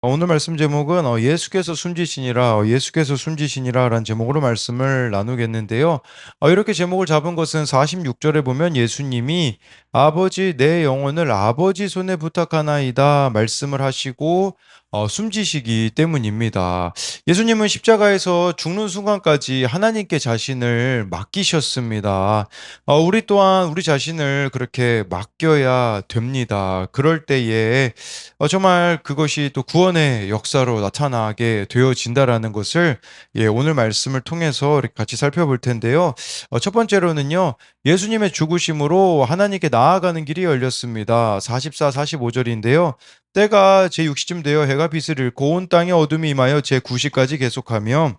오늘 말씀 제목은 예수께서 숨지시니라, 예수께서 숨지시니라 라는 제목으로 말씀을 나누겠는데요. 이렇게 제목을 잡은 것은 46절에 보면 예수님이 아버지 내 영혼을 아버지 손에 부탁하나이다 말씀을 하시고 숨지시기 때문입니다. 예수님은 십자가에서 죽는 순간까지 하나님께 자신을 맡기셨습니다. 우리 또한 우리 자신을 그렇게 맡겨야 됩니다. 그럴 때에 정말 그것이 또 구원의 역사로 나타나게 되어진다라는 것을 오늘 말씀을 통해서 이렇게 같이 살펴볼 텐데요. 첫 번째로는요, 예수님의 죽으심으로 하나님께 나아가는 길이 열렸습니다. 44, 45절인데요. 때가 제6시쯤 되어 해가 빛을 잃고 온 땅에 어둠이 임하여 제9시까지 계속하며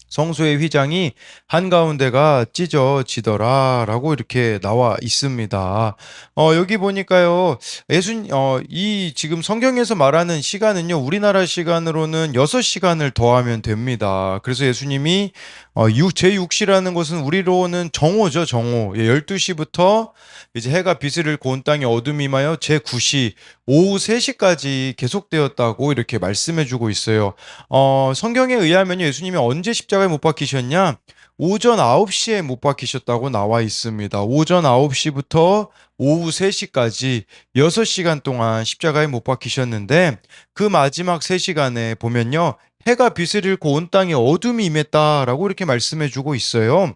성소의 휘장이 한가운데가 찢어지더라 라고 이렇게 나와 있습니다. 여기 보니까요, 이 지금 성경에서 말하는 시간은요, 우리나라 시간으로는 6시간을 더하면 됩니다. 그래서 예수님이 제6시라는 것은 우리로는 정오죠, 정오. 12시부터 이제 해가 빛을 잃고 온 땅에 어둠이 임하여 제9시, 오후 3시까지 계속되었다고 이렇게 말씀해 주고 있어요. 성경에 의하면 예수님이 언제 십자가에 못 박히셨냐? 오전 9시에 못 박히셨다고 나와 있습니다. 오전 9시부터 오후 3시까지 6시간 동안 십자가에 못 박히셨는데 그 마지막 3시간에 보면요. 해가 빛을 잃고 온 땅에 어둠이 임했다라고 이렇게 말씀해 주고 있어요.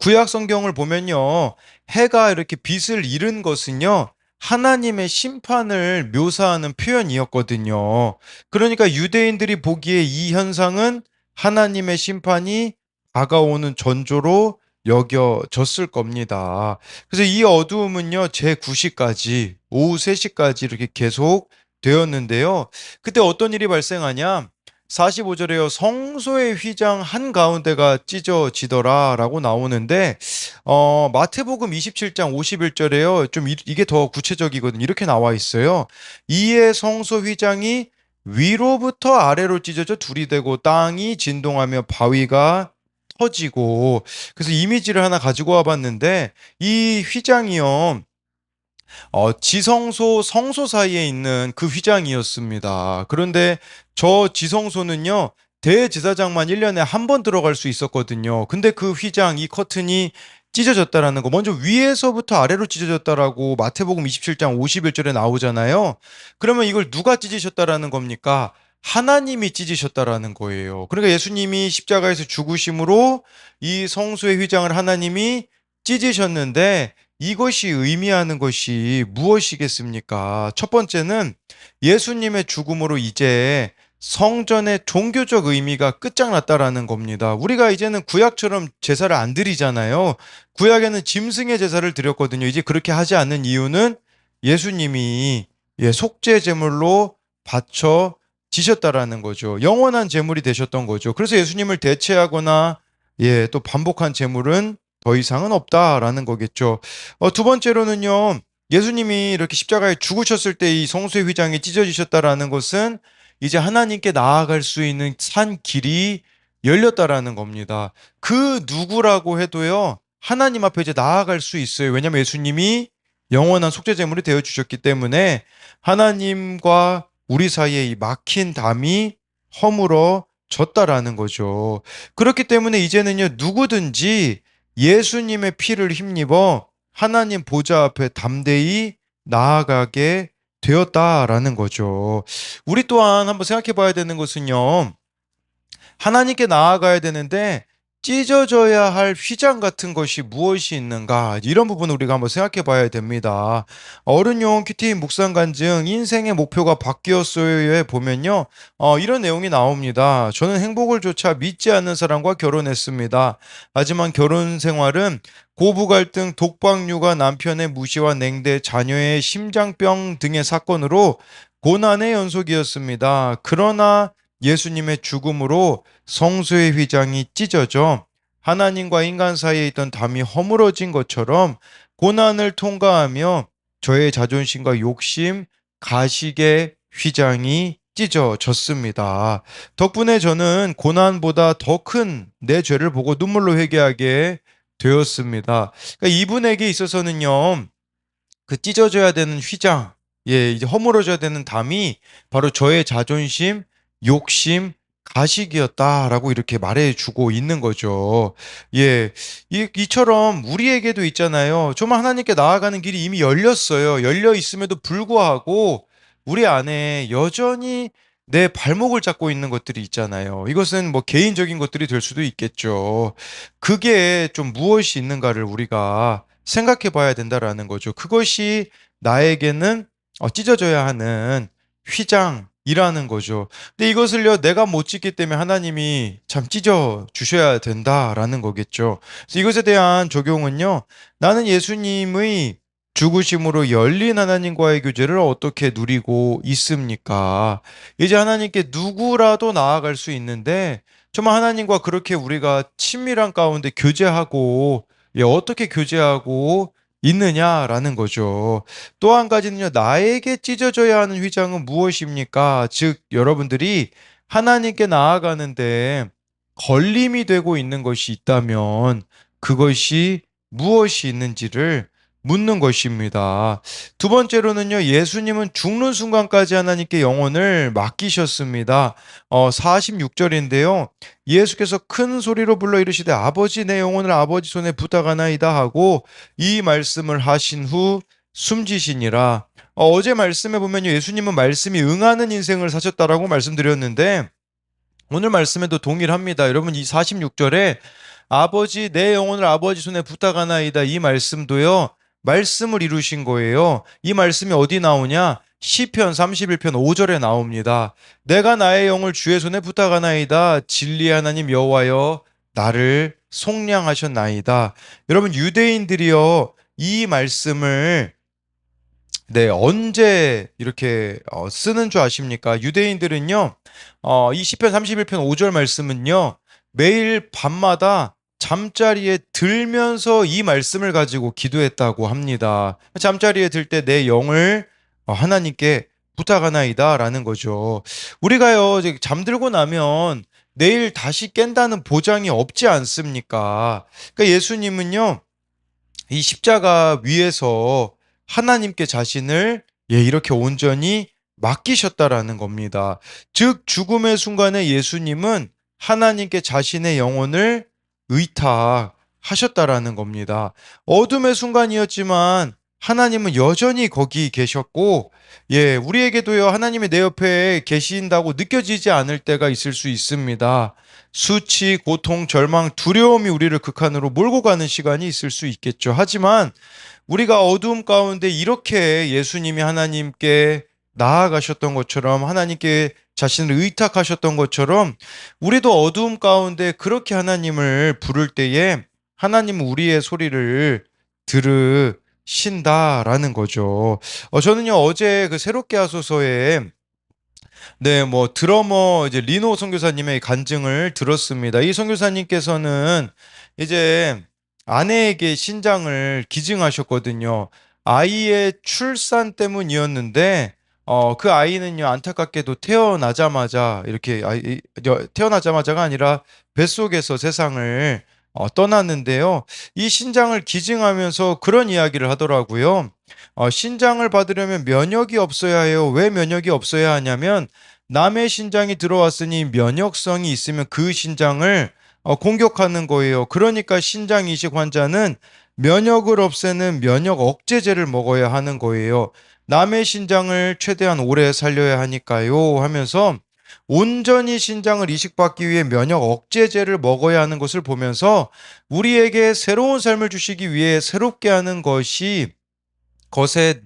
구약 성경을 보면요. 해가 이렇게 빛을 잃은 것은요. 하나님의 심판을 묘사하는 표현이었거든요. 그러니까 유대인들이 보기에 이 현상은 하나님의 심판이 다가오는 전조로 여겨졌을 겁니다. 그래서 이 어두움은요, 제9시까지, 오후 3시까지 이렇게 계속 되었는데요. 그때 어떤 일이 발생하냐? 45절에요. 성소의 휘장 한가운데가 찢어지더라 라고 나오는데 마태복음 27장 51절에요. 좀 이게 더 구체적이거든요. 이렇게 나와 있어요. 이에 성소 휘장이 위로부터 아래로 찢어져 둘이 되고 땅이 진동하며 바위가 터지고, 그래서 이미지를 하나 가지고 와봤는데 이 휘장이요. 지성소, 성소 사이에 있는 그 휘장이었습니다. 그런데 저 지성소는요, 대제사장만 1년에 한 번 들어갈 수 있었거든요. 근데 그 휘장, 이 커튼이 찢어졌다라는 거. 먼저 위에서부터 아래로 찢어졌다라고 마태복음 27장 51절에 나오잖아요. 그러면 이걸 누가 찢으셨다라는 겁니까? 하나님이 찢으셨다라는 거예요. 그러니까 예수님이 십자가에서 죽으심으로 이 성소의 휘장을 하나님이 찢으셨는데 이것이 의미하는 것이 무엇이겠습니까? 첫 번째는 예수님의 죽음으로 이제 성전의 종교적 의미가 끝장났다라는 겁니다. 우리가 이제는 구약처럼 제사를 안 드리잖아요. 구약에는 짐승의 제사를 드렸거든요. 이제 그렇게 하지 않는 이유는 예수님이 속죄 제물로 바쳐 지셨다라는 거죠. 영원한 제물이 되셨던 거죠. 그래서 예수님을 대체하거나 또 반복한 제물은 더 이상은 없다라는 거겠죠. 두 번째로는요, 예수님이 이렇게 십자가에 죽으셨을 때 이 성소의 휘장이 찢어지셨다라는 것은 이제 하나님께 나아갈 수 있는 산 길이 열렸다라는 겁니다. 그 누구라고 해도요, 하나님 앞에 이제 나아갈 수 있어요. 왜냐하면 예수님이 영원한 속죄제물이 되어 주셨기 때문에 하나님과 우리 사이에 이 막힌 담이 허물어졌다라는 거죠. 그렇기 때문에 이제는요, 누구든지 예수님의 피를 힘입어 하나님 보좌 앞에 담대히 나아가게 되었다라는 거죠. 우리 또한 한번 생각해 봐야 되는 것은요. 하나님께 나아가야 되는데 찢어져야 할 휘장 같은 것이 무엇이 있는가? 이런 부분을 우리가 한번 생각해 봐야 됩니다. 어른용 큐티 묵상 간증 인생의 목표가 바뀌었어요에 보면요. 이런 내용이 나옵니다. 저는 행복을 조차 믿지 않는 사람과 결혼했습니다. 하지만 결혼 생활은 고부 갈등, 독박 육아, 남편의 무시와 냉대, 자녀의 심장병 등의 사건으로 고난의 연속이었습니다. 그러나 예수님의 죽음으로 성소의 휘장이 찢어져 하나님과 인간 사이에 있던 담이 허물어진 것처럼 고난을 통과하며 저의 자존심과 욕심, 가식의 휘장이 찢어졌습니다. 덕분에 저는 고난보다 더 큰 내 죄를 보고 눈물로 회개하게 되었습니다. 그러니까 이분에게 있어서는요, 그 찢어져야 되는 휘장, 이제 허물어져야 되는 담이 바로 저의 자존심, 욕심, 가식이었다라고 이렇게 말해주고 있는 거죠. 예, 이처럼 우리에게도 있잖아요. 정말 하나님께 나아가는 길이 이미 열렸어요. 열려 있음에도 불구하고 우리 안에 여전히 내 발목을 잡고 있는 것들이 있잖아요. 이것은 뭐 개인적인 것들이 될 수도 있겠죠. 그게 좀 무엇이 있는가를 우리가 생각해 봐야 된다라는 거죠. 그것이 나에게는 찢어져야 하는 휘장이라는 거죠. 근데 이것을요, 내가 못 찢기 때문에 하나님이 참 찢어 주셔야 된다라는 거겠죠. 그래서 이것에 대한 적용은요, 나는 예수님의 죽으심으로 열린 하나님과의 교제를 어떻게 누리고 있습니까? 이제 하나님께 누구라도 나아갈 수 있는데, 정말 하나님과 그렇게 우리가 친밀한 가운데 교제하고, 어떻게 교제하고 있느냐라는 거죠. 또 한 가지는요, 나에게 찢어져야 하는 휘장은 무엇입니까? 즉, 여러분들이 하나님께 나아가는데 걸림이 되고 있는 것이 있다면 그것이 무엇이 있는지를 묻는 것입니다. 두 번째로는요, 예수님은 죽는 순간까지 하나님께 영혼을 맡기셨습니다. 46절인데요. 예수께서 큰 소리로 불러 이르시되 아버지 내 영혼을 아버지 손에 부탁하나이다 하고 이 말씀을 하신 후 숨지시니라. 어제 말씀에 보면요, 예수님은 말씀이 응하는 인생을 사셨다라고 말씀드렸는데 오늘 말씀에도 동일합니다. 여러분, 이 46절에 아버지 내 영혼을 아버지 손에 부탁하나이다 이 말씀도요, 말씀을 이루신 거예요. 이 말씀이 어디 나오냐? 시편 31편 5절에 나옵니다. 내가 나의 영을 주의 손에 부탁하나이다 진리의 하나님 여호와여 나를 속량하셨나이다. 여러분, 유대인들이요, 이 말씀을 언제 이렇게 쓰는 줄 아십니까? 유대인들은요, 이 시편 31편 5절 말씀은요, 매일 밤마다 잠자리에 들면서 이 말씀을 가지고 기도했다고 합니다. 잠자리에 들 때 내 영을 하나님께 부탁하나이다 라는 거죠. 우리가요, 이제 잠들고 나면 내일 다시 깬다는 보장이 없지 않습니까? 그러니까 예수님은요, 이 십자가 위에서 하나님께 자신을 이렇게 온전히 맡기셨다라는 겁니다. 즉, 죽음의 순간에 예수님은 하나님께 자신의 영혼을 의탁하셨다라는 겁니다. 어둠의 순간이었지만 하나님은 여전히 거기 계셨고, 우리에게도요, 하나님이 내 옆에 계신다고 느껴지지 않을 때가 있을 수 있습니다. 수치, 고통, 절망, 두려움이 우리를 극한으로 몰고 가는 시간이 있을 수 있겠죠. 하지만 우리가 어두움 가운데 이렇게 예수님이 하나님께 나아가셨던 것처럼, 하나님께 자신을 의탁하셨던 것처럼 우리도 어두움 가운데 그렇게 하나님을 부를 때에 하나님은 우리의 소리를 들으신다라는 거죠. 저는요, 어제 그 새롭게 하소서에 뭐 드러머 이제 리노 선교사님의 간증을 들었습니다. 이 선교사님께서는 이제 아내에게 신장을 기증하셨거든요. 아이의 출산 때문이었는데 그 아이는요, 안타깝게도 태어나자마자 이렇게 태어나자마자가 아니라 뱃속에서 세상을 떠났는데요. 이 신장을 기증하면서 그런 이야기를 하더라고요. 신장을 받으려면 면역이 없어야 해요. 왜 면역이 없어야 하냐면 남의 신장이 들어왔으니 면역성이 있으면 그 신장을 공격하는 거예요. 그러니까 신장 이식 환자는 면역을 없애는 면역 억제제를 먹어야 하는 거예요. 남의 신장을 최대한 오래 살려야 하니까요 하면서 온전히 신장을 이식받기 위해 면역 억제제를 먹어야 하는 것을 보면서 우리에게 새로운 삶을 주시기 위해 새롭게 하는 것에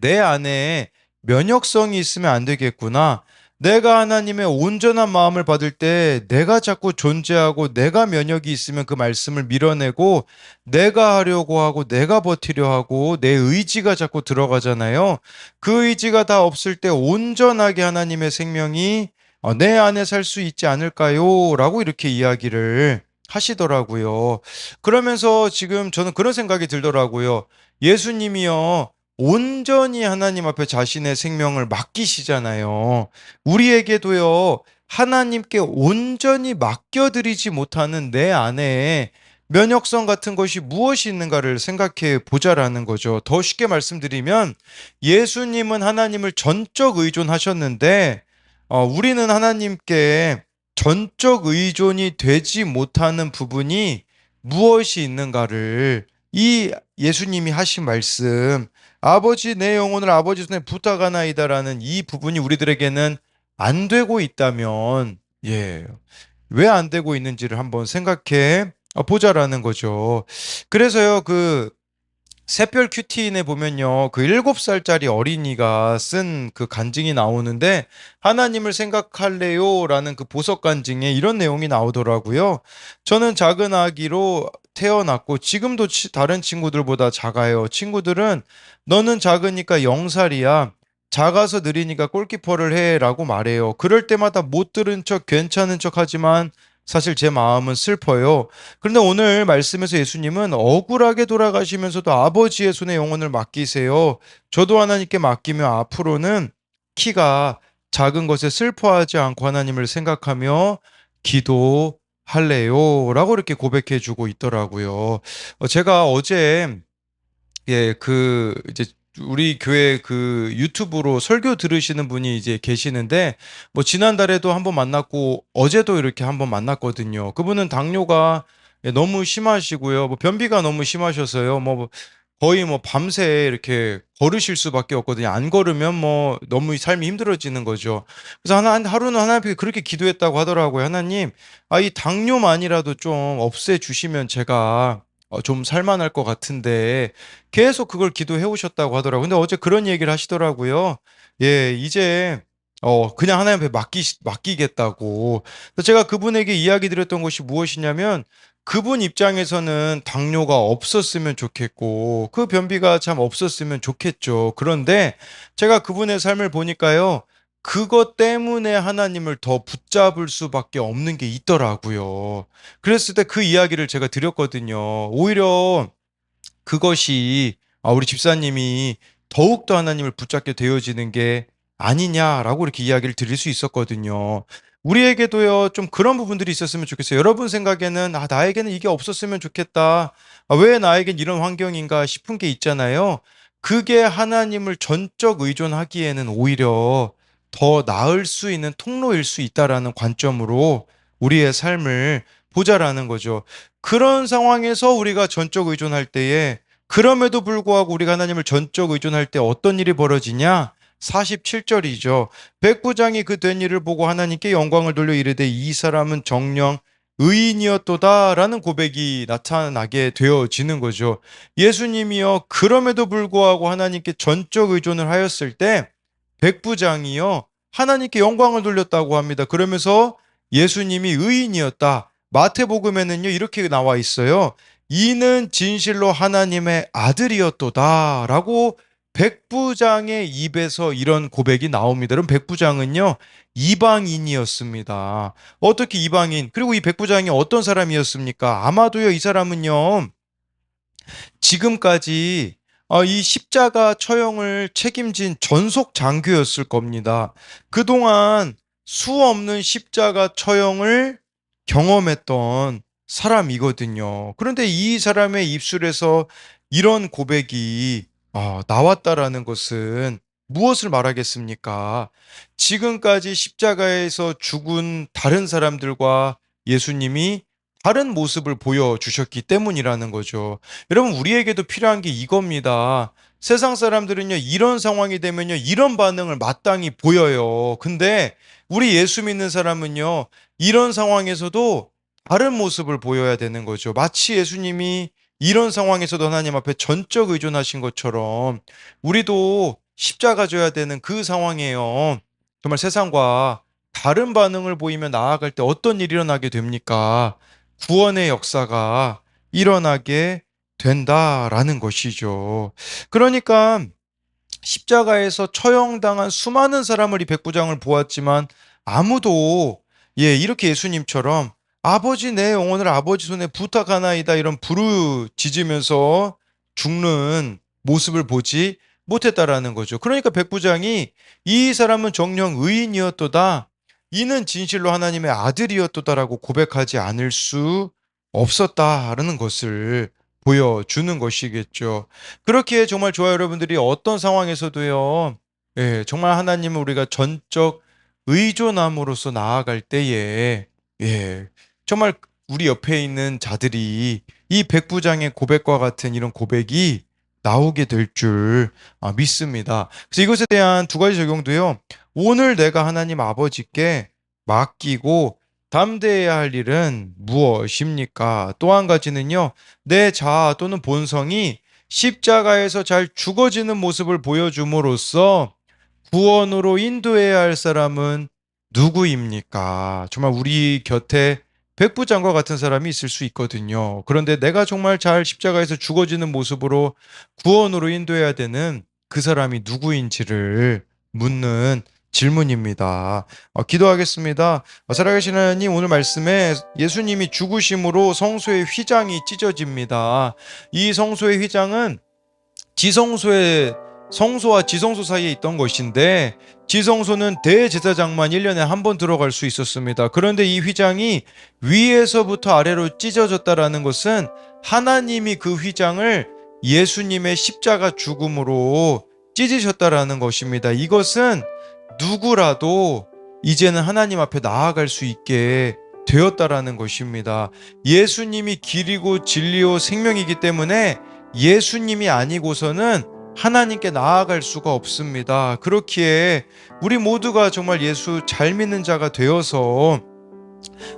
내 안에 면역성이 있으면 안 되겠구나. 내가 하나님의 온전한 마음을 받을 때 내가 자꾸 존재하고 내가 면역이 있으면 그 말씀을 밀어내고 내가 하려고 하고 내가 버티려 하고 내 의지가 자꾸 들어가잖아요. 그 의지가 다 없을 때 온전하게 하나님의 생명이 내 안에 살 수 있지 않을까요? 라고 이렇게 이야기를 하시더라고요. 그러면서 지금 저는 그런 생각이 들더라고요. 예수님이요, 온전히 하나님 앞에 자신의 생명을 맡기시잖아요. 우리에게도요, 하나님께 온전히 맡겨드리지 못하는 내 안에 면역성 같은 것이 무엇이 있는가를 생각해 보자라는 거죠. 더 쉽게 말씀드리면 예수님은 하나님을 전적 의존하셨는데 우리는 하나님께 전적 의존이 되지 못하는 부분이 무엇이 있는가를 이 예수님이 하신 말씀 아버지 내 영혼을 아버지 손에 부탁하나이다라는 이 부분이 우리들에게는 안 되고 있다면 왜 안 되고 있는지를 한번 생각해 보자라는 거죠. 그래서요, 그 새별 큐티인에 보면요, 그 7살짜리 어린이가 쓴 그 간증이 나오는데, 하나님을 생각할래요? 라는 그 보석 간증에 이런 내용이 나오더라고요. 저는 작은 아기로 태어났고, 지금도 다른 친구들보다 작아요. 친구들은 너는 작으니까 0살이야. 작아서 느리니까 골키퍼를 해. 라고 말해요. 그럴 때마다 못 들은 척, 괜찮은 척 하지만 사실 제 마음은 슬퍼요. 그런데 오늘 말씀에서 예수님은 억울하게 돌아가시면서도 아버지의 손에 영혼을 맡기세요. 저도 하나님께 맡기며 앞으로는 키가 작은 것에 슬퍼하지 않고 하나님을 생각하며 기도할래요. 라고 이렇게 고백해 주고 있더라고요. 제가 어제 이제 우리 교회 그 유튜브로 설교 들으시는 분이 이제 계시는데 뭐 지난달에도 한번 만났고 어제도 이렇게 한번 만났거든요. 그분은 당뇨가 너무 심하시고요. 뭐 변비가 너무 심하셔서요. 뭐 거의 뭐 밤새 이렇게 걸으실 수밖에 없거든요. 안 걸으면 뭐 너무 삶이 힘들어지는 거죠. 그래서 하루는 하나님께 그렇게 기도했다고 하더라고요. 하나님, 이 당뇨만이라도 좀 없애 주시면 제가 좀 살만할 것 같은데 계속 그걸 기도해 오셨다고 하더라고요. 근데 어제 그런 얘기를 하시더라고요. 이제 그냥 하나님 앞에 맡기겠다고. 그래서 제가 그분에게 이야기 드렸던 것이 무엇이냐면 그분 입장에서는 당뇨가 없었으면 좋겠고 그 변비가 참 없었으면 좋겠죠. 그런데 제가 그분의 삶을 보니까요. 그것 때문에 하나님을 더 붙잡을 수밖에 없는 게 있더라고요. 그랬을 때 그 이야기를 제가 드렸거든요. 오히려 그것이 우리 집사님이 더욱더 하나님을 붙잡게 되어지는 게 아니냐라고 이렇게 이야기를 드릴 수 있었거든요. 우리에게도요, 좀 그런 부분들이 있었으면 좋겠어요. 여러분 생각에는, 나에게는 이게 없었으면 좋겠다. 왜 나에겐 이런 환경인가 싶은 게 있잖아요. 그게 하나님을 전적 의존하기에는 오히려 더 나을 수 있는 통로일 수 있다라는 관점으로 우리의 삶을 보자라는 거죠. 그런 상황에서 우리가 전적 의존할 때에 그럼에도 불구하고 우리가 하나님을 전적 의존할 때 어떤 일이 벌어지냐? 47절이죠. 백부장이 그 된 일을 보고 하나님께 영광을 돌려 이르되 이 사람은 정녕 의인이었도다라는 고백이 나타나게 되어지는 거죠. 예수님이요. 그럼에도 불구하고 하나님께 전적 의존을 하였을 때 백부장이요. 하나님께 영광을 돌렸다고 합니다. 그러면서 예수님이 의인이었다. 마태복음에는요, 이렇게 나와 있어요. 이는 진실로 하나님의 아들이었도다. 라고 백부장의 입에서 이런 고백이 나옵니다. 그럼 백부장은요, 이방인이었습니다. 어떻게 이방인? 그리고 이 백부장이 어떤 사람이었습니까? 아마도요, 이 사람은요, 지금까지 이 십자가 처형을 책임진 전속 장교였을 겁니다. 그동안 수 없는 십자가 처형을 경험했던 사람이거든요. 그런데 이 사람의 입술에서 이런 고백이 나왔다라는 것은 무엇을 말하겠습니까? 지금까지 십자가에서 죽은 다른 사람들과 예수님이 다른 모습을 보여주셨기 때문이라는 거죠. 여러분, 우리에게도 필요한 게 이겁니다. 세상 사람들은요, 이런 상황이 되면요, 이런 반응을 마땅히 보여요. 근데 우리 예수 믿는 사람은요, 이런 상황에서도 다른 모습을 보여야 되는 거죠. 마치 예수님이 이런 상황에서도 하나님 앞에 전적 의존하신 것처럼 우리도 십자가 져야 되는 그 상황이에요. 정말 세상과 다른 반응을 보이며 나아갈 때 어떤 일이 일어나게 됩니까? 구원의 역사가 일어나게 된다라는 것이죠. 그러니까 십자가에서 처형당한 수많은 사람을 이 백부장을 보았지만 아무도 이렇게 예수님처럼 아버지 내 영혼을 아버지 손에 부탁하나이다 이런 부르짖으면서 죽는 모습을 보지 못했다라는 거죠. 그러니까 백부장이 이 사람은 정녕 의인이었도다. 이는 진실로 하나님의 아들이었도다라고 고백하지 않을 수 없었다라는 것을 보여주는 것이겠죠. 그렇기에 정말 좋아요, 여러분들이 어떤 상황에서도요, 예, 정말 하나님을 우리가 전적 의존함으로써 나아갈 때에, 예, 정말 우리 옆에 있는 자들이 이 백부장의 고백과 같은 이런 고백이 나오게 될 줄 믿습니다. 그래서 이것에 대한 두 가지 적용도요, 오늘 내가 하나님 아버지께 맡기고 담대해야 할 일은 무엇입니까? 또 한 가지는요, 내 자아 또는 본성이 십자가에서 잘 죽어지는 모습을 보여줌으로써 구원으로 인도해야 할 사람은 누구입니까? 정말 우리 곁에 백부장과 같은 사람이 있을 수 있거든요. 그런데 내가 정말 잘 십자가에서 죽어지는 모습으로 구원으로 인도해야 되는 그 사람이 누구인지를 묻는 질문입니다. 기도하겠습니다. 살아계신 하나님, 오늘 말씀에 예수님이 죽으심으로 성소의 휘장이 찢어집니다. 이 성소의 휘장은 지성소의 성소와 지성소 사이에 있던 것인데, 지성소는 대제사장만 1년에 한 번 들어갈 수 있었습니다. 그런데 이 휘장이 위에서부터 아래로 찢어졌다라는 것은 하나님이 그 휘장을 예수님의 십자가 죽음으로 찢으셨다라는 것입니다. 이것은 누구라도 이제는 하나님 앞에 나아갈 수 있게 되었다라는 것입니다. 예수님이 길이고 진리요 생명이기 때문에 예수님이 아니고서는 하나님께 나아갈 수가 없습니다. 그렇기에 우리 모두가 정말 예수 잘 믿는 자가 되어서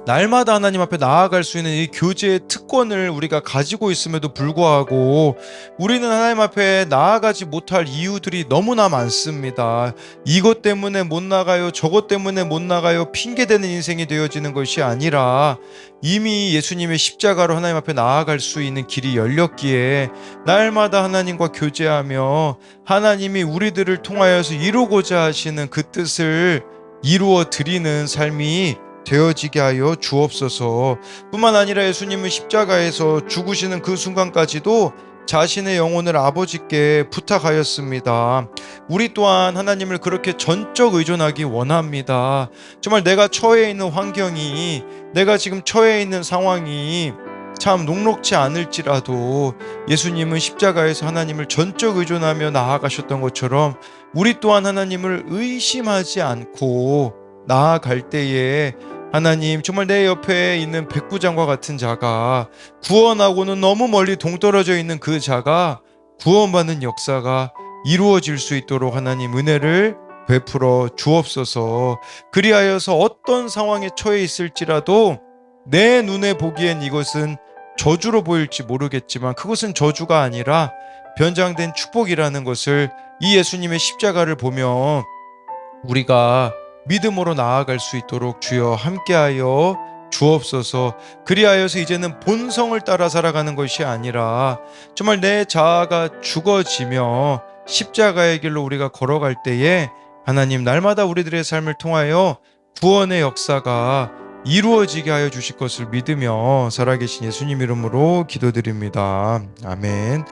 날마다 하나님 앞에 나아갈 수 있는 이 교제의 특권을 우리가 가지고 있음에도 불구하고 우리는 하나님 앞에 나아가지 못할 이유들이 너무나 많습니다. 이것 때문에 못 나가요, 저것 때문에 못 나가요, 핑계대는 인생이 되어지는 것이 아니라 이미 예수님의 십자가로 하나님 앞에 나아갈 수 있는 길이 열렸기에 날마다 하나님과 교제하며 하나님이 우리들을 통하여서 이루고자 하시는 그 뜻을 이루어 드리는 삶이 되어지게 하여 주옵소서. 뿐만 아니라 예수님은 십자가에서 죽으시는 그 순간까지도 자신의 영혼을 아버지께 부탁하였습니다. 우리 또한 하나님을 그렇게 전적 의존하기 원합니다. 정말 내가 처해 있는 환경이, 내가 지금 처해 있는 상황이 참 녹록지 않을지라도 예수님은 십자가에서 하나님을 전적 의존하며 나아가셨던 것처럼 우리 또한 하나님을 의심하지 않고 나아갈 때에 하나님, 정말 내 옆에 있는 백부장과 같은 자가, 구원하고는 너무 멀리 동떨어져 있는 그 자가 구원받는 역사가 이루어질 수 있도록 하나님 은혜를 베풀어 주옵소서. 그리하여서 어떤 상황에 처해 있을지라도 내 눈에 보기엔 이것은 저주로 보일지 모르겠지만 그것은 저주가 아니라 변장된 축복이라는 것을 이 예수님의 십자가를 보며 우리가 믿음으로 나아갈 수 있도록 주여 함께하여 주옵소서. 그리하여서 이제는 본성을 따라 살아가는 것이 아니라 정말 내 자아가 죽어지며 십자가의 길로 우리가 걸어갈 때에 하나님 날마다 우리들의 삶을 통하여 구원의 역사가 이루어지게 하여 주실 것을 믿으며 살아계신 예수님 이름으로 기도드립니다. 아멘.